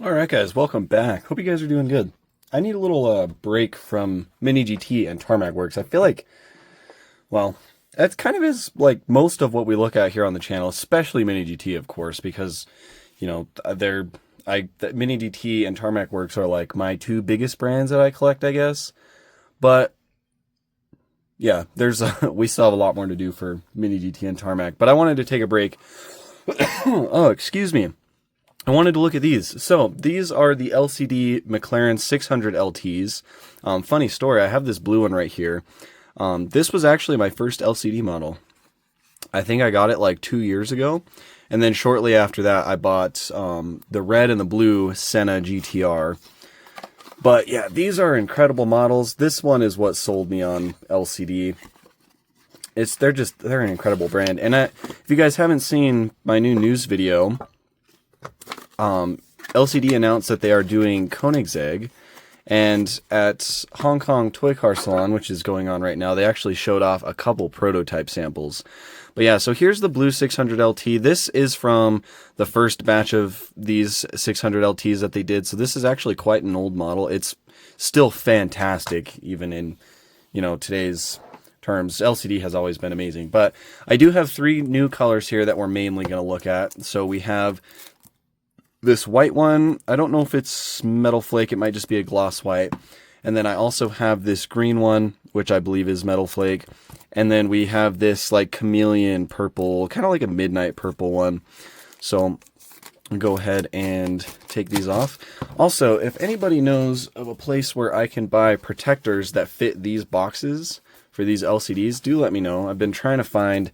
Alright guys, welcome back. Hope you guys are doing good. I need a little break from Mini GT and Tarmac Works. I feel like, well, that's kind of is like most of what we look at here on the channel, especially Mini GT, of course, because, you know, Mini GT and Tarmac Works are like my two biggest brands that I collect, I guess. But yeah, we still have a lot more to do for Mini GT and Tarmac. But I wanted to take a break. Oh, excuse me. I wanted to look at these. So these are the LCD McLaren 600LTs. Funny story, I have this blue one right here. This was actually my first LCD model. I think I got it like 2 years ago. And then shortly after that, I bought the red and the blue Senna GTR. But yeah, these are incredible models. This one is what sold me on LCD. They're an incredible brand. And if you guys haven't seen my new news video, LCD announced that they are doing Koenigsegg, and at Hong Kong Toy Car Salon, which is going on right now, they actually showed off a couple prototype samples. But yeah, so here's the blue 600LT. This is from the first batch of these 600LTs that they did, so this is actually quite an old model. It's still fantastic, even in, you know, today's terms. LCD has always been amazing. But I do have three new colors here that we're mainly going to look at. So we have this white one. I don't know if it's metal flake. It might just be a gloss white. And then I also have this green one, which I believe is metal flake. And then we have this like chameleon purple, kind of like a midnight purple one. So I'll go ahead and take these off. Also, if anybody knows of a place where I can buy protectors that fit these boxes for these LCDs, do let me know. I've been trying to find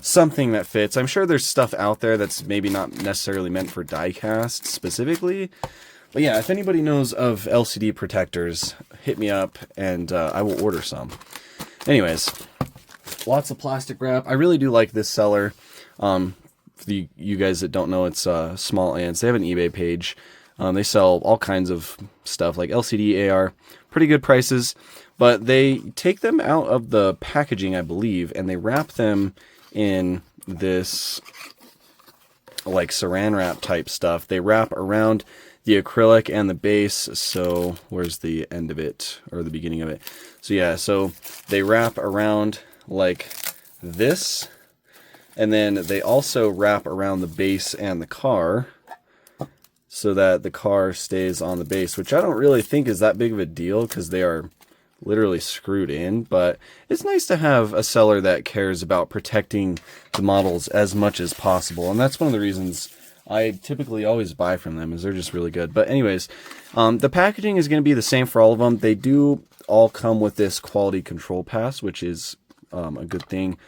something that fits. I'm sure there's stuff out there that's maybe not necessarily meant for die-cast specifically. But yeah, if anybody knows of LCD protectors, hit me up and I will order some. Anyways, lots of plastic wrap. I really do like this seller. For you guys that don't know, it's Small Ants. They have an eBay page. They sell all kinds of stuff like LCD, AR, pretty good prices. But they take them out of the packaging, I believe, and they wrap them in this like saran wrap type stuff. They wrap around the acrylic and the base. So where's the end of it, or the beginning of it? So yeah, so they wrap around like this, and then they also wrap around the base and the car so that the car stays on the base, which I don't really think is that big of a deal because they are literally screwed in. But it's nice to have a seller that cares about protecting the models as much as possible, and that's one of the reasons I typically always buy from them, is they're just really good. But anyways, the packaging is going to be the same for all of them. They do all come with this quality control pass, which is a good thing.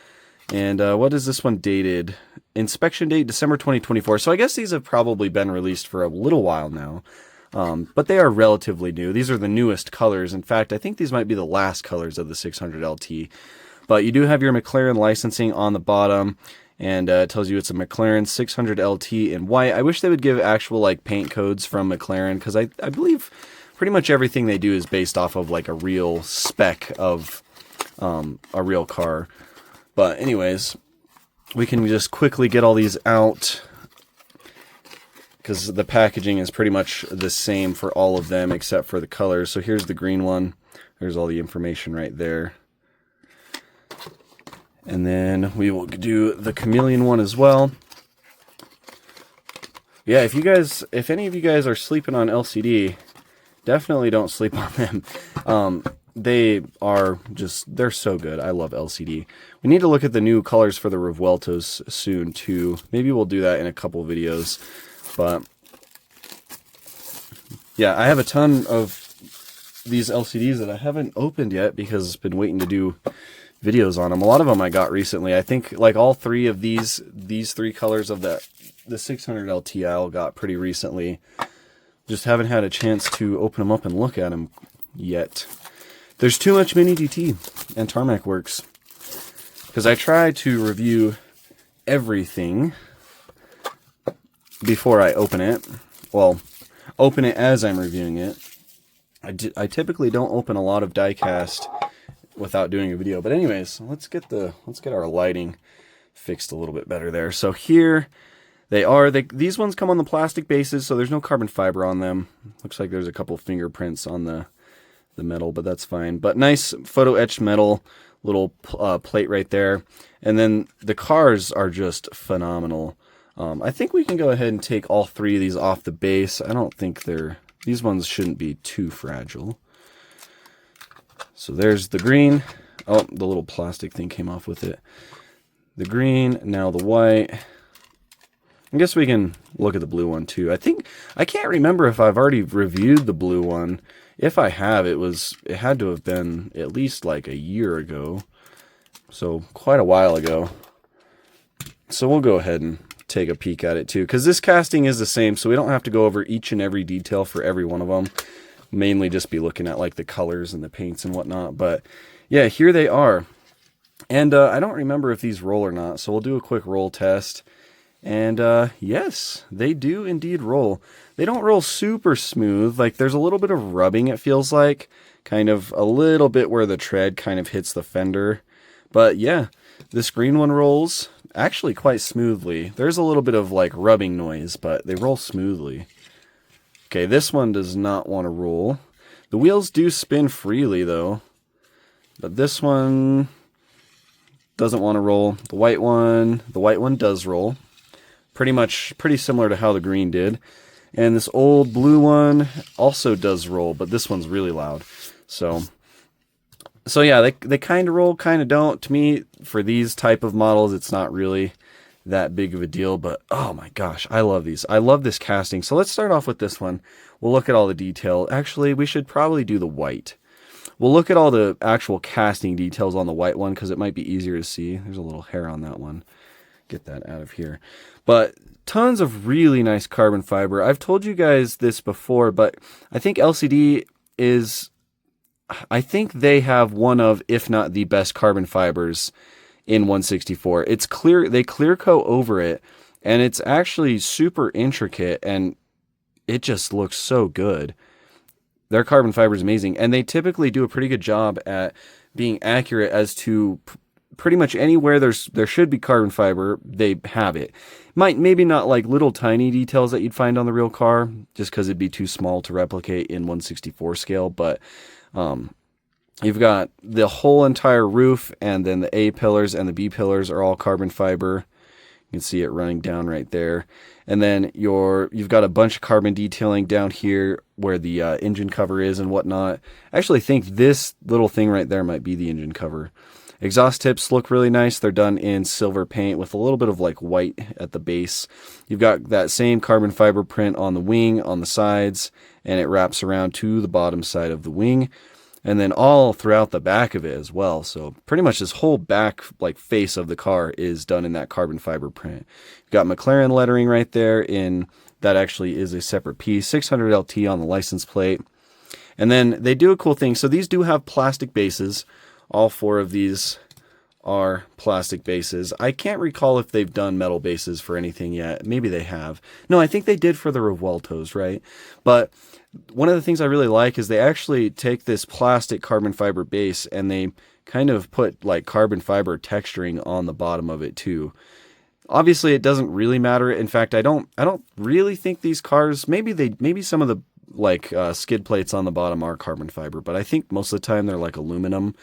And what is this one dated? Inspection date December 2024. So I guess these have probably been released for a little while now. But they are relatively new. These are the newest colors. In fact, I think these might be the last colors of the 600LT. But you do have your McLaren licensing on the bottom, and it tells you it's a McLaren 600LT in white. I wish they would give actual like paint codes from McLaren, because I believe pretty much everything they do is based off of like a real spec of a real car. But anyways, we can just quickly get all these out, because the packaging is pretty much the same for all of them except for the colors. So here's the green one. There's all the information right there. And then we will do the chameleon one as well. Yeah, if any of you guys are sleeping on LCD, definitely don't sleep on them. They're so good. I love LCD. We need to look at the new colors for the Revueltos soon too. Maybe we'll do that in a couple videos. But yeah, I have a ton of these LCDs that I haven't opened yet because I've been waiting to do videos on them. A lot of them I got recently. I think like all three of these three colors of the 600LT I all got pretty recently. Just haven't had a chance to open them up and look at them yet. There's too much Mini GT and Tarmac Works, because I try to review everything before I open it. Well, open it as I'm reviewing it. I typically don't open a lot of die-cast without doing a video. But anyways, let's get our lighting fixed a little bit better there. So here, These ones come on the plastic bases, so there's no carbon fiber on them. Looks like there's a couple fingerprints on the metal, but that's fine. But nice photo etched metal, little plate right there. And then the cars are just phenomenal. I think we can go ahead and take all three of these off the base. I don't think these ones shouldn't be too fragile. So there's the green. Oh, the little plastic thing came off with it. The green, now the white. I guess we can look at the blue one too. I can't remember if I've already reviewed the blue one. If I have, it had to have been at least like a year ago. So quite a while ago. So we'll go ahead and take a peek at it too, because this casting is the same, so we don't have to go over each and every detail for every one of them. Mainly just be looking at like the colors and the paints and whatnot. But yeah, here they are. And I don't remember if these roll or not, so we'll do a quick roll test. And yes, they do indeed roll. They don't roll super smooth. Like there's a little bit of rubbing, it feels like. Kind of a little bit where the tread kind of hits the fender. But yeah, this green one rolls actually quite smoothly. There's a little bit of like rubbing noise, but they roll smoothly. Okay, this one does not want to roll. The wheels do spin freely though. But this one doesn't want to roll. The white one does roll. Pretty similar to how the green did. And this old blue one also does roll, but this one's really loud. So yeah, they kind of roll, kind of don't. To me, for these type of models, it's not really that big of a deal, but oh my gosh, I love these. I love this casting. So let's start off with this one. We'll look at all the detail. Actually, we should probably do the white. We'll look at all the actual casting details on the white one because it might be easier to see. There's a little hair on that one. Get that out of here. But tons of really nice carbon fiber. I've told you guys this before, but I think LCD I think they have one of, if not the best carbon fibers in 164. It's clear, they clear coat over it, and it's actually super intricate, and it just looks so good. Their carbon fiber is amazing, and they typically do a pretty good job at being accurate as to pretty much anywhere there should be carbon fiber, they have it. Maybe not like little tiny details that you'd find on the real car, just because it'd be too small to replicate in 164 scale, but you've got the whole entire roof, and then the A pillars and the B pillars are all carbon fiber. You can see it running down right there. And then you've got a bunch of carbon detailing down here where the engine cover is and whatnot. I actually think this little thing right there might be the engine cover. Exhaust tips look really nice. They're done in silver paint with a little bit of like white at the base. You've got that same carbon fiber print on the wing, on the sides, and it wraps around to the bottom side of the wing. And then all throughout the back of it as well. So pretty much this whole back like face of the car is done in that carbon fiber print. You've got McLaren lettering right there that actually is a separate piece. 600LT on the license plate. And then they do a cool thing. So these do have plastic bases. All four of these are plastic bases. I can't recall if they've done metal bases for anything yet. Maybe they have. No, I think they did for the Revueltos, right? But one of the things I really like is they actually take this plastic carbon fiber base and they kind of put like carbon fiber texturing on the bottom of it too. Obviously, it doesn't really matter. In fact, I don't really think these cars, maybe some of the like skid plates on the bottom are carbon fiber, but I think most of the time they're like aluminum.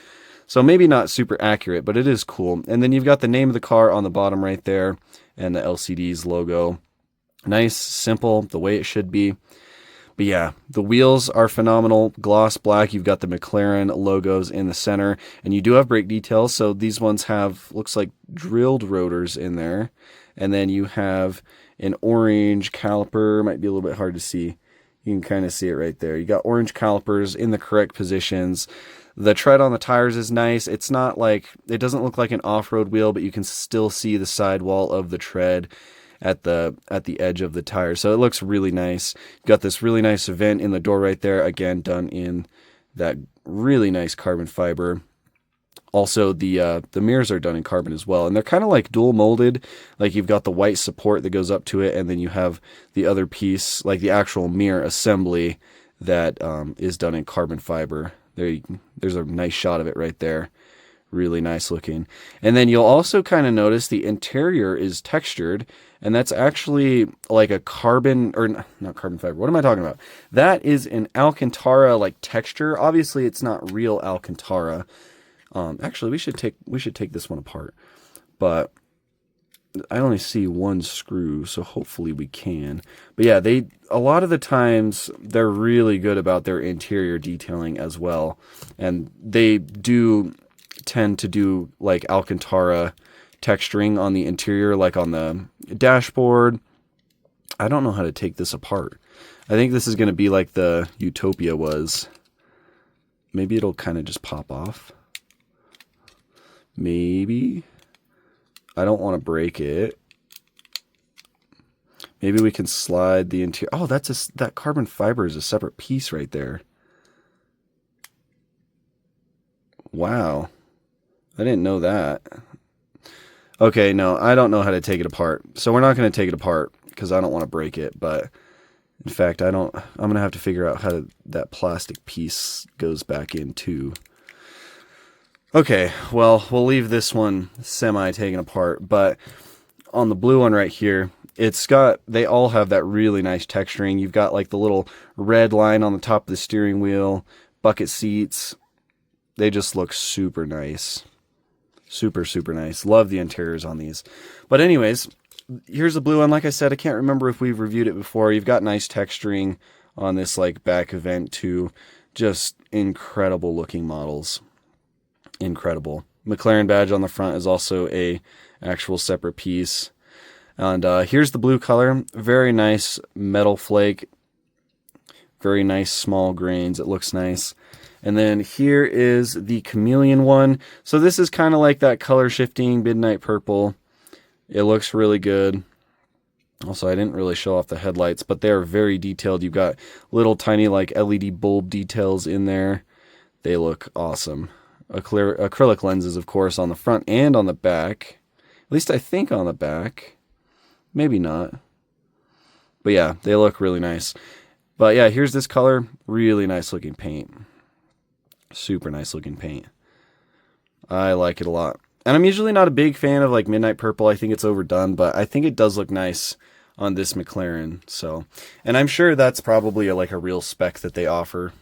So maybe not super accurate, but it is cool. And then you've got the name of the car on the bottom right there and the LCD's logo. Nice, simple, the way it should be. But yeah, the wheels are phenomenal. Gloss black. You've got the McLaren logos in the center. And you do have brake details. So these ones have, looks like drilled rotors in there. And then you have an orange caliper. Might be a little bit hard to see. You can kind of see it right there. You got orange calipers in the correct positions. The tread on the tires is nice. It's not like, it doesn't look like an off-road wheel, but you can still see the sidewall of the tread at the edge of the tire. So it looks really nice. You've got this really nice vent in the door right there. Again, done in that really nice carbon fiber. Also, the mirrors are done in carbon as well. And they're kind of like dual molded. Like you've got the white support that goes up to it, and then you have the other piece, like the actual mirror assembly that is done in carbon fiber. There's a nice shot of it right there. Really nice looking. And then you'll also kind of notice the interior is textured, and that's actually like a carbon, or not carbon fiber. What am I talking about? That is an Alcantara like texture. Obviously, it's not real Alcantara. Actually, we should take this one apart, but I only see one screw, so hopefully we can. But yeah, a lot of the times they're really good about their interior detailing as well, and they do tend to do like Alcantara texturing on the interior, like on the dashboard. I don't know how to take this apart. I think this is going to be like the Utopia was. Maybe it'll kind of just pop off. Maybe. I don't want to break it. Maybe we can slide the interior. Oh, that carbon fiber is a separate piece right there. Wow. I didn't know that. Okay, no, I don't know how to take it apart. So we're not going to take it apart because I don't want to break it. But in fact, I'm going to have to figure out how that plastic piece goes back in too. Okay, well, we'll leave this one semi-taken apart. But on the blue one right here, they all have that really nice texturing. You've got like the little red line on the top of the steering wheel, bucket seats. They just look super nice. Super, super nice. Love the interiors on these. But anyways, here's the blue one. Like I said, I can't remember if we've reviewed it before. You've got nice texturing on this like back event too. Just incredible looking models. Incredible. McLaren badge on the front is also a actual separate piece. And here's the blue color. Very nice metal flake. Very nice small grains. It looks nice. And then here is the Chameleon one. So this is kind of like that color shifting midnight purple. It looks really good. Also, I didn't really show off the headlights, but they are very detailed. You've got little tiny like LED bulb details in there. They look awesome. Acrylic lenses, of course, on the front and on the back. At least I think on the back. Maybe not. But yeah, they look really nice. But yeah, here's this color. Really nice looking paint. Super nice looking paint. I like it a lot. And I'm usually not a big fan of like midnight purple. I think it's overdone, but I think it does look nice on this McLaren. So, and I'm sure that's probably like a real spec that they offer.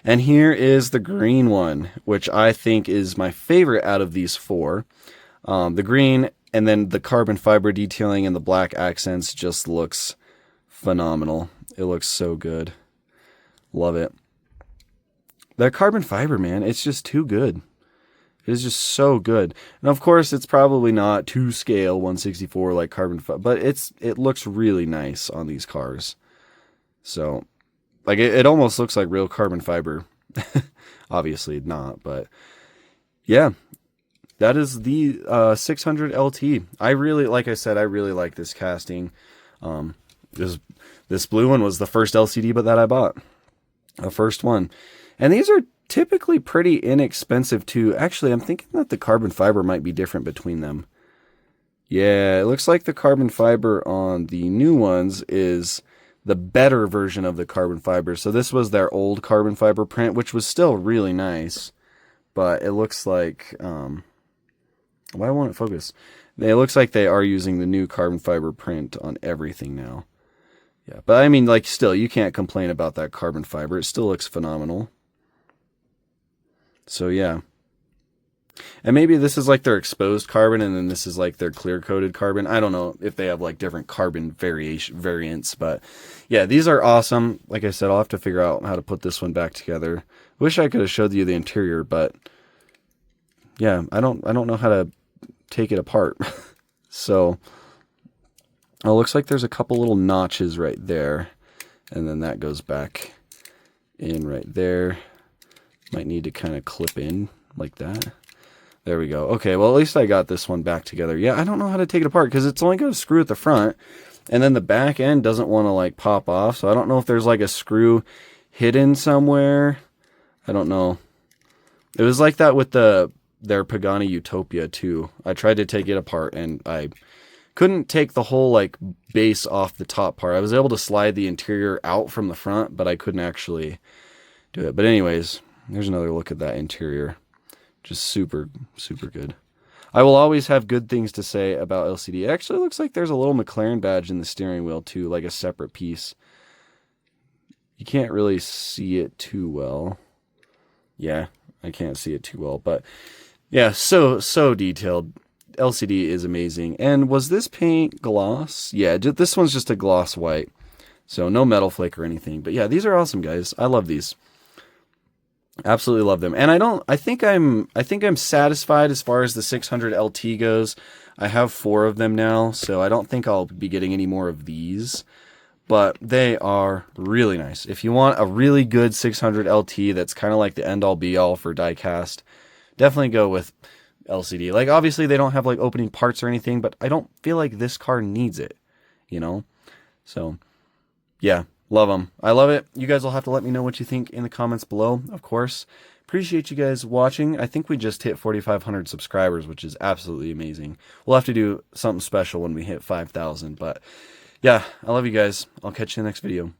And here is the green one, which I think is my favorite out of these four. The green and then the carbon fiber detailing and the black accents just looks phenomenal. It looks so good. Love it. That carbon fiber, man, it's just too good. It is just so good. And of course, it's probably not to scale 164 like carbon fiber, but it looks really nice on these cars. So, like, it almost looks like real carbon fiber. Obviously not, but yeah, that is the 600LT. Like I said, I really like this casting. This blue one was the first LCD that I bought. The first one. And these are typically pretty inexpensive too. Actually, I'm thinking that the carbon fiber might be different between them. Yeah, it looks like the carbon fiber on the new ones is the better version of the carbon fiber. So this was their old carbon fiber print, which was still really nice. But it looks like... why won't it focus? It looks like they are using the new carbon fiber print on everything now. Yeah, but I mean, like, still, you can't complain about that carbon fiber. It still looks phenomenal. So, yeah. And maybe this is like their exposed carbon, and then this is like their clear-coated carbon. I don't know if they have like different carbon variants, but yeah, these are awesome. Like I said, I'll have to figure out how to put this one back together. Wish I could have showed you the interior, but yeah, I don't know how to take it apart. So, it looks like there's a couple little notches right there, and then that goes back in right there. Might need to kind of clip in like that. There we go. Okay, well, at least I got this one back together. Yeah, I don't know how to take it apart because it's only got a screw at the front, and then the back end doesn't want to like pop off. So I don't know if there's like a screw hidden somewhere. I don't know. It was like that with their Pagani Utopia too. I tried to take it apart and I couldn't take the whole like base off the top part. I was able to slide the interior out from the front, but I couldn't actually do it. But anyways, here's another look at that interior. Just super, super good. I will always have good things to say about LCD. It actually looks like there's a little McLaren badge in the steering wheel too, like a separate piece. You can't really see it too well. Yeah, I can't see it too well, but yeah, so detailed. LCD is amazing. And was this paint gloss? Yeah, this one's just a gloss white. So no metal flake or anything. But yeah, these are awesome, guys. I love these. Absolutely love them. And I think I'm satisfied as far as the 600LT goes. I have 4 of them now, so I don't think I'll be getting any more of these. But they are really nice. If you want a really good 600LT that's kind of like the end all be all for diecast, definitely go with LCD. Like, obviously they don't have like opening parts or anything, but I don't feel like this car needs it, you know? So yeah, love them. I love it. You guys will have to let me know what you think in the comments below, of course. Appreciate you guys watching. I think we just hit 4,500 subscribers, which is absolutely amazing. We'll have to do something special when we hit 5,000, but yeah, I love you guys. I'll catch you in the next video.